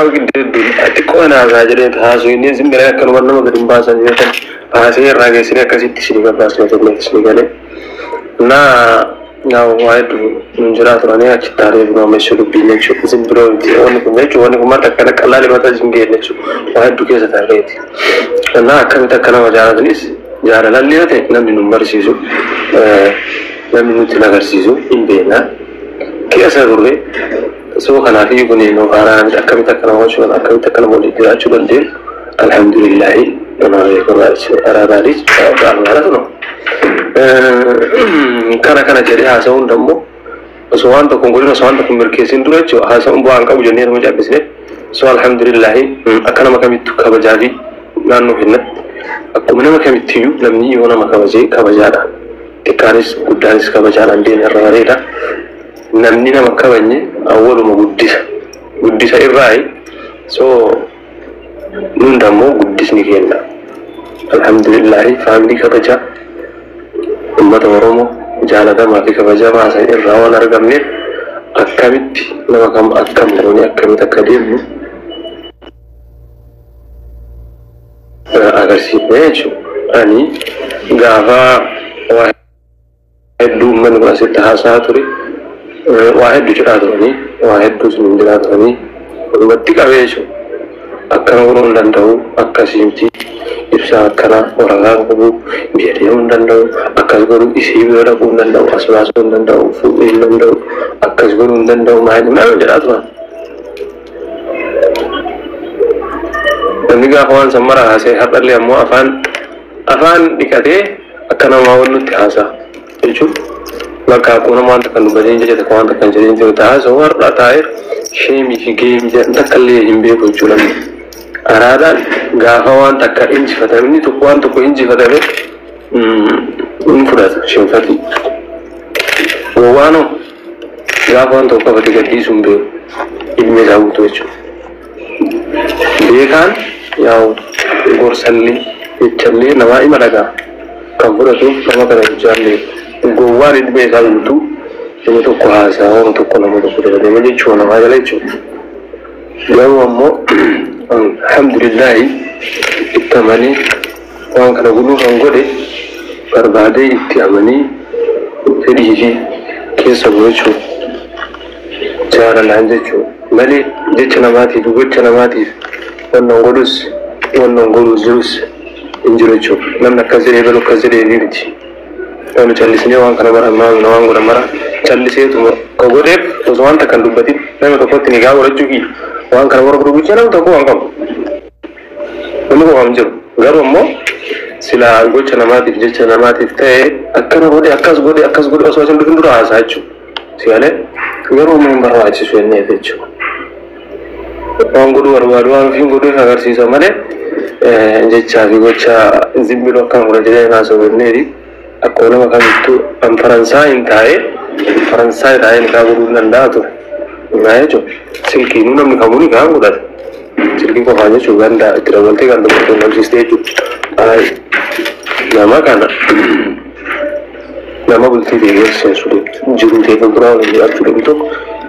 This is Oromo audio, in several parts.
وقد أتكونا زاجرين هاسوين نزم بلا كانوا ورنا مقدم باسا جيتن هاسي راجع سريع كسي تشريك باسا تقول تشريك عليه نا واحد من جرات رانيا كتاري بنا مشهور بينك شو زم برو تيون كم ما تكنا كلا لما تجمعين نشوف واحد بكيس تاريخ نا كم تكنا وجارة نيس جارة لا ليه تك نمني نمبر سيزو نمني نتلا كرسيزو إن بينا كيسا غوري سو كنا في يكوني نوارا أكمل تكنا وشو أكمل تكنا مولي تلا شو بندير الحمد لله أنا يكون أراداريج أنا تنو كنا جري هاسون دمو سوان تكون قولنا سوان تكون مركزين دولة شو هاسون بوانك أبو جنيه رمجا بسنة سو الحمد لله أكنا ما كميت كبجادي لأنه هنا أكمل ما كميت تيو لمني وانا ما كبجي كبجادا تكارس قدانس كبجادا عندنا الرغريدا نمنينا ما كبني أول ما قديس الرأي سو نندمو قديس نكينا الحمد لله فاملي كبجا أمة ورمو جالدا ما في كبجا ما سين الرأوان أرقمني أكمت لما كم أكملوني أكمت أكديم agar si bejo ani gava واحد من قاسي تحاساتوري واحد جراتوني واحد دوسن جراتوني وبتيكا بيشو أكنا ورون دندو أكاسيمتي إبسا أكنا ورغاق بو بيريون دندو أكاسغرو إسيبيورا بو دندو أسلاسون دندو فوئل دندو أكاسغرو دندو ما جراتوا نمني قاقوان سمرا هاسي حتى اللي أمو أفان ديكاتي أكنا ما ونو تحاسا يجو لك أكونا ما أنت كنو بدين جاء تكوان تكن جرين جو تحاسا ورلا تاير شيمي في جيم جاء تكالي ينبيكو جولم أرادا قاقوان تكا إنجي فتامني تكوان تكو إنجي فتامي انفراد شنفتي ووانو قاقوان تكا فتكا ديسون بيو إلمي زاوتو يجو بيكان ياو غورسلي يتشلي نوائي ملقا كم فرطو كما كان يجارلي غوان إدمي زاوتو يمتو قهاسا ومتو نمو فرطو ديمجي چو نوائي ليچو ياو أمو الحمد لله اتمني وان كان قلو فانقودي بربادي اتمني تريجي كيسا بوچو جارة لانجي مالي جيتنا ماتي دوبتنا ماتي wannan gurus jurus injiro nan na kazire belo kazire virti wani challis ne wan kana mara ma na wan gura mara challis e to ko gode to wan ta kan dubati nan to ko tini ga wora jugi wan kana wora guru chana to ko wan kam mun ko am jiro garo mo sila gochana mati jechana mati te akana gode akas gode so san dukun dura asachu siyale garo mo mbarwa ci so ne fecho wangudu warwaduan fingudu agar sisa mane jecha gocha zimbilo kan urajere na so neri akona makam itu Faransa intae ka guru nanda to ngayo silki nu nam kamuni ka guru silki ko hanya suganda tirawalte kan to nam stage ai nama kana nama bulti de sensude juru te ko brawo ni actually to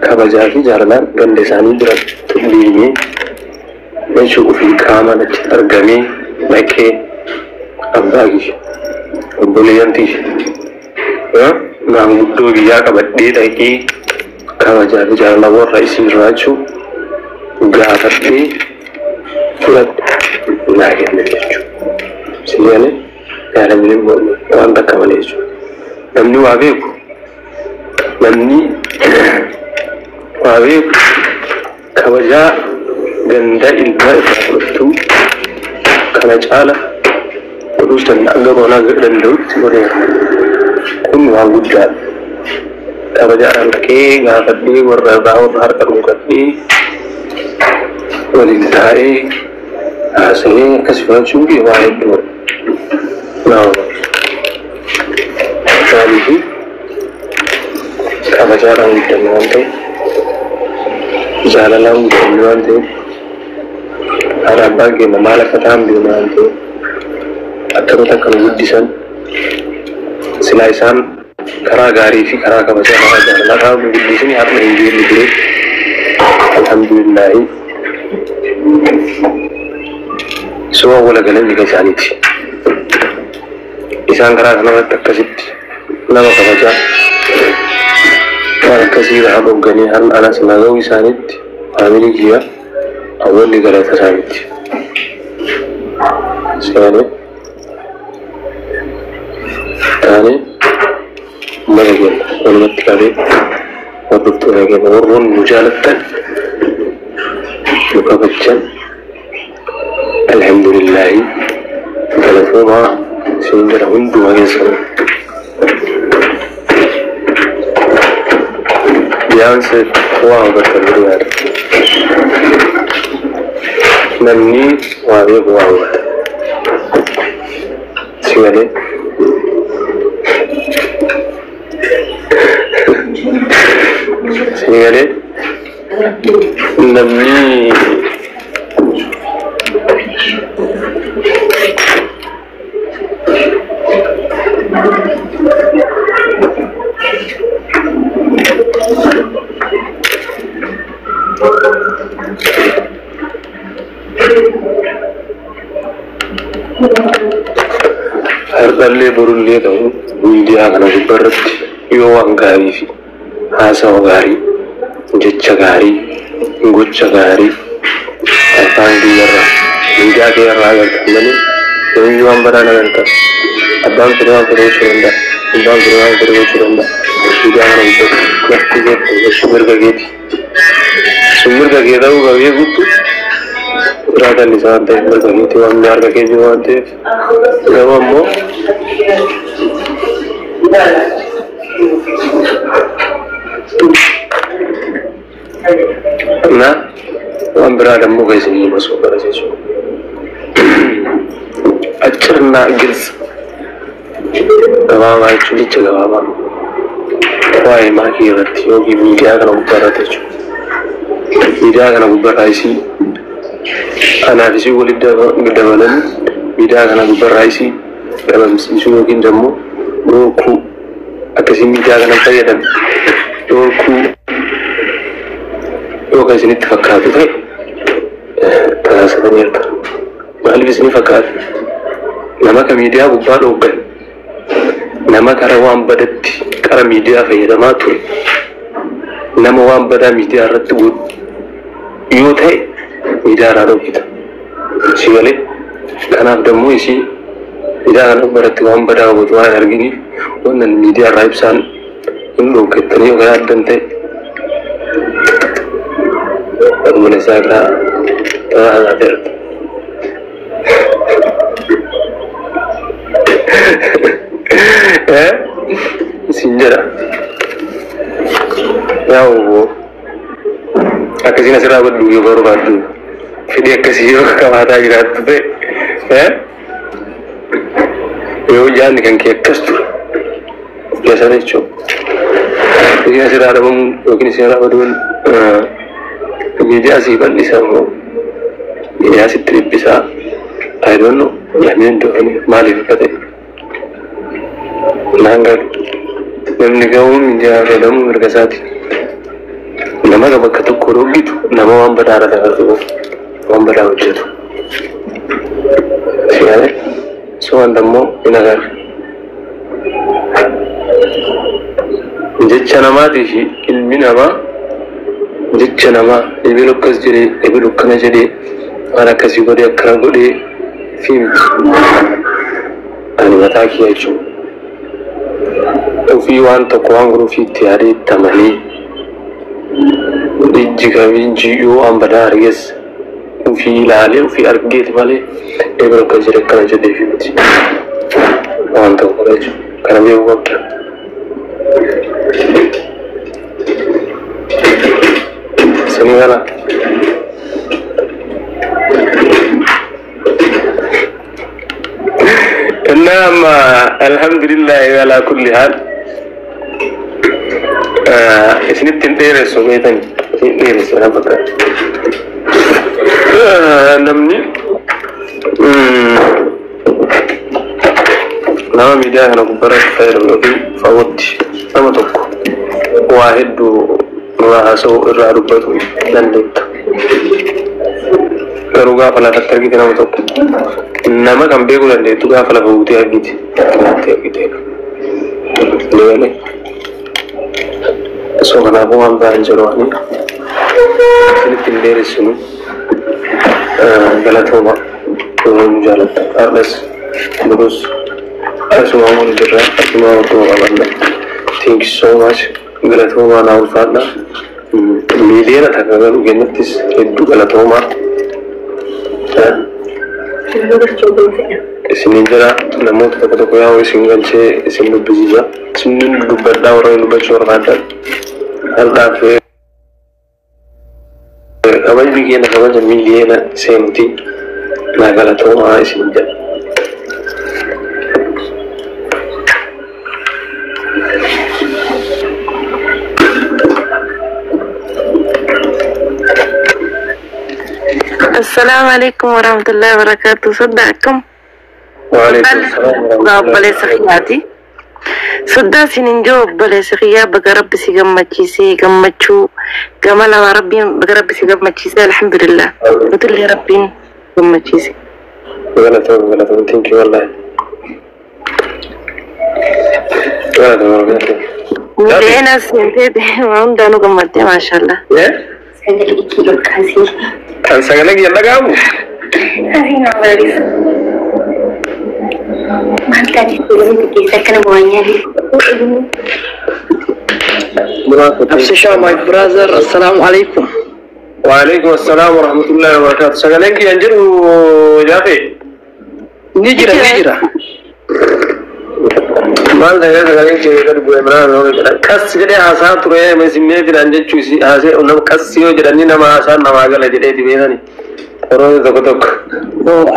kabajafi jarlan gande sani dira tudini نشوف في كامل ترجمي مكة أبغى بوليانتي نعم بدو بيا كبدي تاكي كواجب جال لور رئيس الراجو غاتني فلت ناقين نجو سيانه يعلم لي وانت كمان يجو نمني وابيكو كواجب ganda ilma ifatu kana cala rustan agaro gadan da wuce kun wa gudda tabajaran ke ga fadi warra bawo har karun kadi walillahi asani kasfa chubi wa ido na talihi tabajaran da wanda jalalan da wanda أنا باقي ما مالك فتام بيوم أنتو أتروتا كانوا وديسان سلايسان كرا غاري في كرا كبسة كرا جانا كرا وديسني هات من إنجيل لبري الحمد لله سواء ولا قلم كجانيتي إذا أنكر أنا بتكسبت لا بقى وأنا كثير أبغى غني هل أنا سمعوا إسانيت أمري كيا أول اللي قال تسانيت سياني أنا ما يقول أنا بتكلم وبكتب لكن ورون مجالة مكبتشن الحمد لله ثلاثوما سندر هندو ويسر بيانسي واو بكالوريات نمني وابيب واو سيوالي سيوالي نمني Hargalle burulle ta'u miidiyaa kana gubbarratti yoo waan gaarii fi haasawa gaarii jecha gaarii gocha gaarii afaan biyyarraa miidiyaa keerraa agartan malee yoo waan badaan agartan abbaan fedhe waan fedhe jechuu danda'a abbaan fedhe waan fedhe jechuu danda'a miidiyaa kana gubbarratti lafti keetti mirga keeti sun mirga kee ta'uu qabee guttu Radan di sana teh berbagi tuan biar kakek juga teh, ya mampu. Nah, tuan berada muka sini masuk ke situ. Acerna gils, kawan itu dijaga kawan. Wah, maki berarti yogi media kan ubarat itu. Media kan ubarat sih. أنا في شغل الدولة بداية أنا بالرئيسي لما مسيسو يمكن جمو روكو أكسي بداية أنا تيجان روكو روكو سني تفكرت في تاسع دنيا ما هل بسني فكرت لما كميديا ببار روكو لما كروان بدت كرميديا في دماتو لما وان بدا ميديا رتبو يوتي إدارة روكيتا سيالي كان أبدمو يسي إدارة برتوان بدا وبدوان أرجيني وأن الميديا رايبسان إن روكيتني وغير دنتي أقول ساكرا ترى أدرت سينجرا يا هو أكسينا سرابة دوغي بربادو فدي أكسيو كماتا جرات تبه يو جان كان كي أكستو biasa deh cok ini sirada bang mungkin sirada dun media sih kan bisa mau media sih trip bisa I don't know yamin tuh ini malif kata nanggal memang kau media dalam berkasati nama gak bakal tuh kurung gitu nama orang berdarah dengan tuh orang berdarah gitu siapa soal demo inagar jecha namaati fi ilmi nama jecha nama ilmi lukkas jedhe ilmi lukkana jedhe waan akkasii godhe akkana godhe fiimti ani mataa kiyya jechuun ofii waan tokko waan godhu ofii itti yaadeetta malee ijji kamiinji yoo waan badaa arges ofii ilaalee ofii argeeti malee ilmi lukkas jedhe akkana jedhee fiimti waan tokko godha jechuun kana beekuu qabda. Senigala. إنما الحمد لله على كل حال. إسنيت تندير سويتني تندير سنا بكر. نمني. نعم ميديا أنا كبرت خير لكن فوت أما تكو واحد وما سو الرابط لندت Garuga fala target nama tu. Nama kambe gula le tu ga fala bauti agiti. Lele. So kana ko am ban jorwani. Sini tindere sunu. Galat homa. Jalan arles terus semua orang bergerak semua orang. Thank you so much. Galat homa naul fadla. Media tak kalau genetis itu galat homa. Sini jera namun kita kau yang single ce sini beziza sini dubar dah orang dubar cor ada hal tak awal begini nak awal jadi media nak semti nak galat homa sini jera. السلام عليكم ورحمة الله وبركاته. صدقكم وعليكم السلام ورحمة الله وبركاته. صدق سننجو بلسخيا بقرب سيجمتشي جمتشو جمال ربي بقرب سيجمتشي الحمد لله وتلي ربي جمتشي غلطوا thank you والله غلطوا أنا سنتي ما عندنا جمتي ما شاء الله kan saya lagi yang kamu Kasih nombor mantan itu kisah kena buahnya Absisha my brother Assalamualaikum Waalaikumsalam warahmatullahi wabarakatuh saya lagi yang jeru Jafi Nijra mal saya lagi cakap gue mana kas jadi asal tu ya masih ni tidak cuci asal orang kas sih jadi ni nama asal nama agak lagi jadi mana ni orang itu betul oh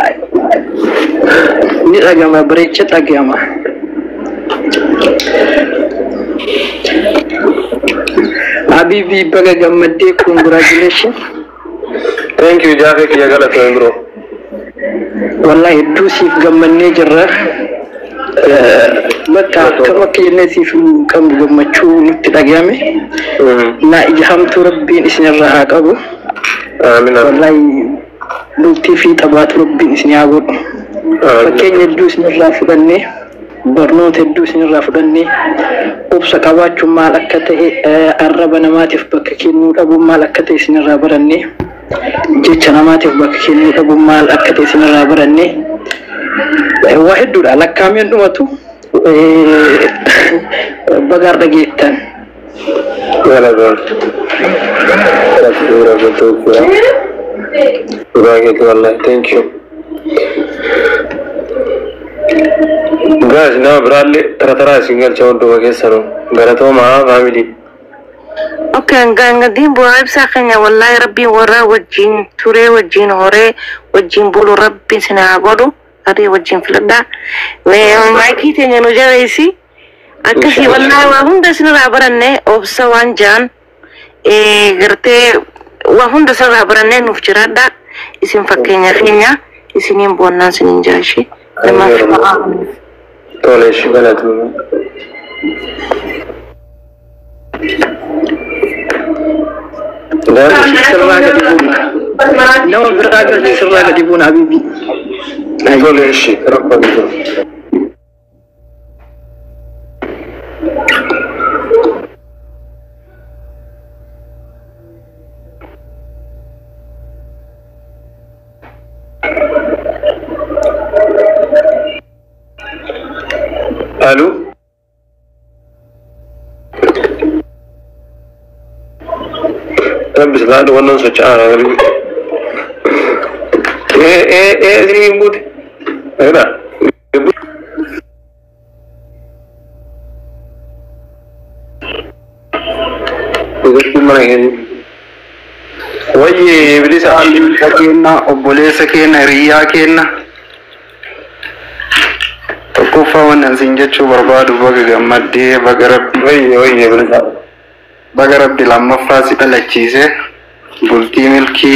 ini agama bericet agama Habibi baga gamade congratulations thank you Jafi kia galat bro wallahi itu sih gamane jarrah maka kama kiyene sifu kam gommachu nitidagame na ijhamtu rabbi isni rahat abu amin wallahi dukti fi tabat rabbi isni abu fakenya dus ni rafudanni barnot dus ni rafudanni ubsa kawachu malakate arrabana matif bakakinu abu malakate isni rabaranni jechana matif bakakinu abu malakate isni rabaranni واحد دول على كاميون دوماتو بقار دقيقتان ولا دول لا بتوك باقي والله thank you guys now برالي ترى single cowok dua kesaro garato ma family oke enggak din buat sakanya wallahi rabbi wara wajin ture wajin hore wajin bulu rabbi sina agodu hari wajin filada maiki tenya no jaisi akasi wallahi wa hunda sina rabaranne obsa wanjan gerte wa hunda sina rabaranne nufjirada isim fakenya khinya isinin bonan sinin jashi tole shibalatu dan sirraga dibuna no biraga sirraga dibuna habibi tole shi rabba bizo Allô بس لا ده wannan su ci ana wani zai mut ina waye iblis akinna obbolesa kenna riya kenna kufa wannan sun jecho barbadu baga gamadde baga rabbi waye iblis baga rabbi lamma fasi dalachise bulti milki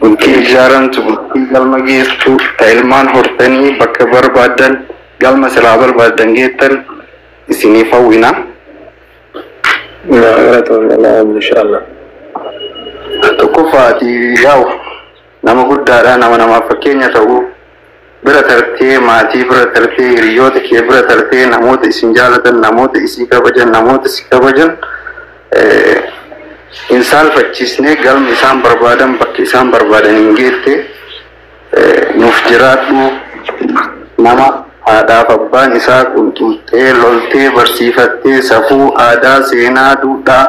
bulti jarantu bulti galma geestu ilman hortani bakka barbadan galma salabal badan geetan isini fawina na rato Allah inshallah to kufa di yaw nama guddaadha nama fakkeenya ta'u bira tartee maatii bira tartee hiriyoota kee bira tartee namoota isin jaalatan namoota isii kabajan namoota si kabajan insaan fachisne galmi isaan barbaadan bakki isaan barbaadan hin geette nuuf jiraadhu nama haadhaaf abbaan isaa qunxuuxxee loltee barsiifattee safuu aadaa seenaa duudhaa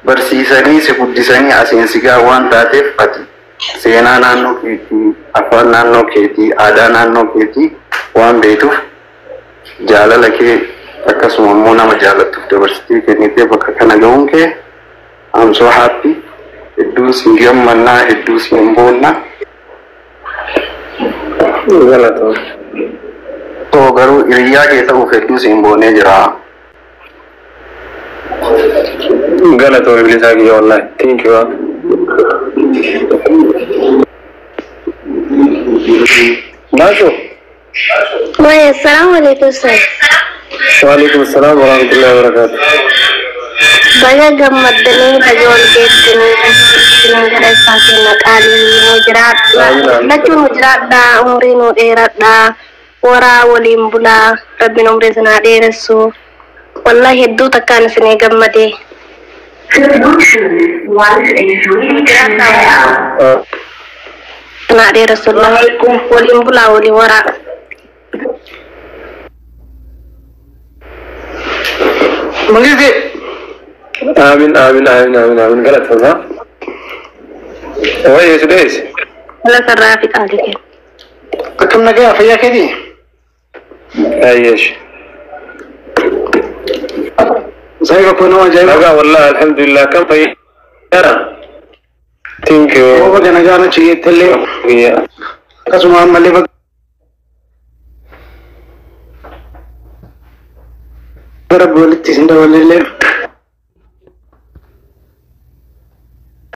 barsiisanii si guddisanii aseensigaa waan taateef ati seenaa naannoo keetii afaan naannoo keetii aadaa naannoo keetii waan beektuuf jaalala kee akkasuma immoo nama jaalattuuf dabarsitee kennitee bakka kana ga'uun kee I'm so happy. Hedduu siin gammannaa hedduu siin boonna. Galatoon. Garuu hiriyaa kee ta'uuf hedduu siin boonee jira. Galatoon iblisaa kiyya wallahi. Thank you. Naasho. Wai, assalamualaikum Ustaz. Waalaikumsalam warahmatullahi wabarakatuh. Baga gammaddanii baga wal geessanii isiniin gara isaa kenna qaalii nu jiraadha. Lachuun nu jiraadha umrii nu dheeradha. Waraa waliin bulaa rabbiin umrii sanaa dheeressu. Wallahi hedduu takkaan isinii gammade. Sanaa dheeressu waliin bulaa waliin waraa. Mangisi. Amin. Galatoon ha. Wai sudees. Wala sarraa fi qaalii kenna. Akkam nagaa fayyaa keetii? Ayyesh. Zaiba ko nawa jaiba. Nagaa wallahi alhamdulillah kan fayyara. Thank you. Ko ga nagaa na ciye talle. Yeah. Kasuma amalle ba. Rabbi walitti sinda walille.